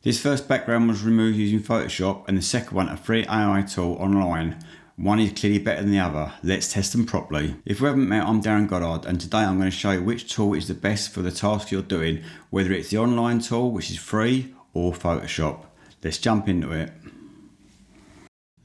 This first background was removed using Photoshop and the second one a free AI tool online. One is clearly better than the other. Let's test them properly. If we haven't met, I'm Darren Goddard, and today I'm going to show you which tool is the best for the task you're doing, whether it's the online tool, which is free, or Photoshop. Let's jump into it.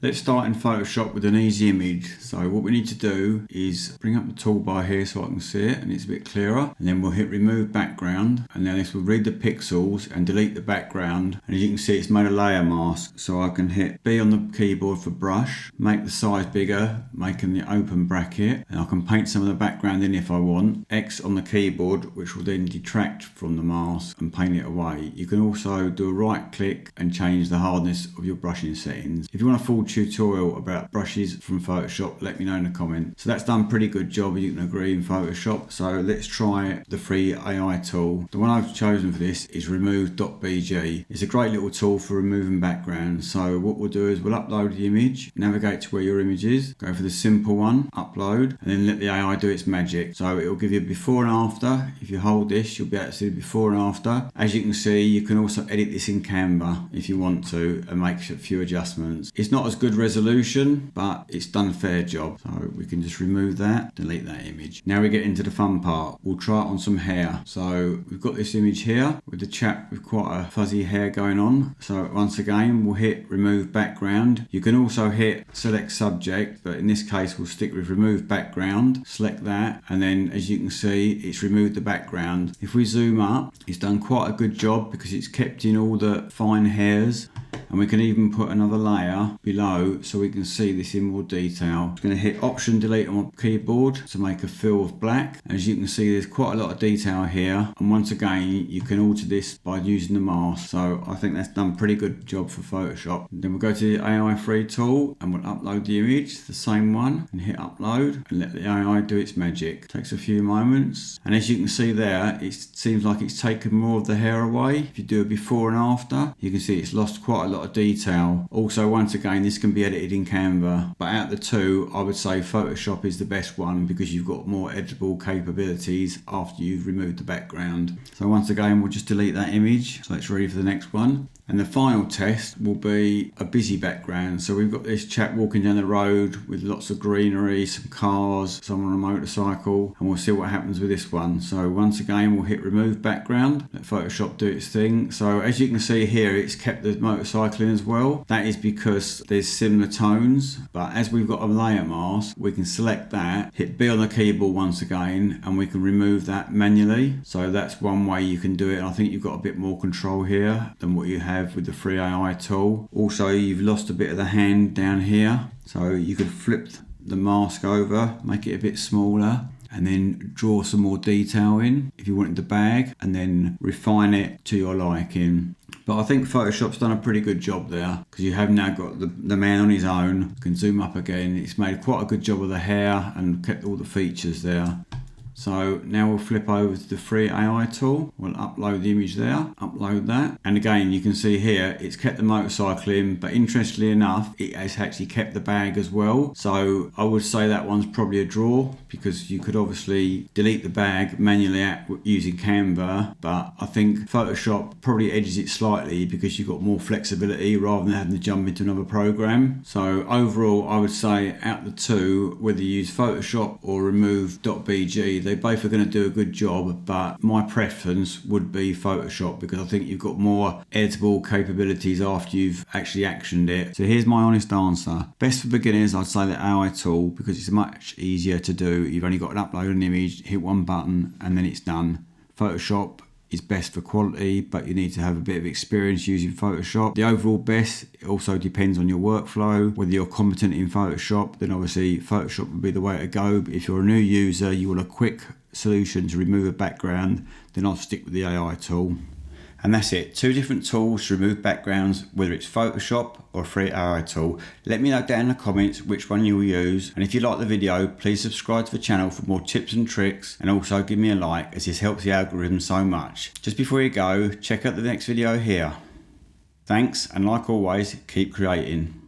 Let's start in Photoshop with an easy image. So what we need to do is bring up the toolbar here so I can see it and it's a bit clearer. And then we'll hit remove background, and then this will read the pixels and delete the background. And as you can see, it's made a layer mask. So I can hit B on the keyboard for brush, make the size bigger, making the open bracket. And I can paint some of the background in if I want. X on the keyboard, which will then detract from the mask and paint it away. You can also do a right click and change the hardness of your brushing settings. If you want a full tutorial about brushes from Photoshop, let me know in the comments. So that's done a pretty good job, you can agree, in Photoshop. So let's try the free AI tool. The one I've chosen for this is remove.bg. It's a great little tool for removing backgrounds. So what we'll do is we'll upload the image, navigate to where your image is, go for the simple one, upload, and then let the AI do its magic. So it will give you a before and after. If you hold this, you'll be able to see the before and after. As you can see, you can also edit this in Canva if you want to and make a few adjustments. It's not as good resolution, but it's done a fair job. So we can just remove that, delete that image. Now we get into the fun part. We'll try it on some hair. So we've got this image here with the chap with quite a fuzzy hair going on. So once again, we'll hit remove background. You can also hit select subject, but in this case, we'll stick with remove background. Select that, and then as you can see, it's removed the background. If we zoom up, it's done quite a good job because it's kept in all the fine hairs. And we can even put another layer below so we can see this in more detail. I'm going to hit Option Delete on my keyboard to make a fill of black. As you can see, there's quite a lot of detail here. And once again, you can alter this by using the mask. So I think that's done a pretty good job for Photoshop. Then we'll go to the AI free tool and we'll upload the image, the same one, and hit upload and let the AI do its magic. Takes a few moments. And as you can see there, it seems like it's taken more of the hair away. If you do a before and after, you can see it's lost quite a lot of detail. Also, once again, this can be edited in Canva, but out of the two, I would say Photoshop is the best one because you've got more editable capabilities after you've removed the background. So once again, we'll just delete that image. So let's ready for the next one. And the final test will be a busy background. So we've got this chap walking down the road with lots of greenery, some cars, someone on a motorcycle, and we'll see what happens with this one. So once again, we'll hit remove background, let Photoshop do its thing. So as you can see here, it's kept the motorcycling as well. That is because there's similar tones, but as we've got a layer mask, we can select that, hit B on the keyboard once again, and we can remove that manually. So that's one way you can do it. And I think you've got a bit more control here than what you have with the free AI tool. Also, you've lost a bit of the hand down here, so you could flip the mask over, make it a bit smaller, and then draw some more detail in if you wanted the bag, and then refine it to your liking. But I think Photoshop's done a pretty good job there because you have now got the man on his own. You can zoom up again. It's made quite a good job of the hair and kept all the features there. So now we'll flip over to the free AI tool. We'll upload the image there, upload that. And again, you can see here, it's kept the motorcycle in, but interestingly enough, it has actually kept the bag as well. So I would say that one's probably a draw because you could obviously delete the bag manually using Canva, but I think Photoshop probably edges it slightly because you've got more flexibility rather than having to jump into another program. So overall, I would say out the two, whether you use Photoshop or remove.bg, they both are going to do a good job, but my preference would be Photoshop because I think you've got more editable capabilities after you've actually actioned it. So here's my honest answer. Best for beginners, I'd say the AI tool because it's much easier to do. You've only got to upload an image, hit one button, and then it's done. Photoshop is best for quality, but you need to have a bit of experience using Photoshop. The overall best, it also depends on your workflow. Whether you're competent in Photoshop, then obviously Photoshop would be the way to go. But if you're a new user, you want a quick solution to remove a background, then I'll stick with the AI tool. And that's it, 2 different tools to remove backgrounds, whether it's Photoshop or a free AI tool. Let me know down in the comments which one you will use. And if you like the video, please subscribe to the channel for more tips and tricks, and also give me a like as this helps the algorithm so much. Just before you go, check out the next video here. Thanks, and like always, keep creating.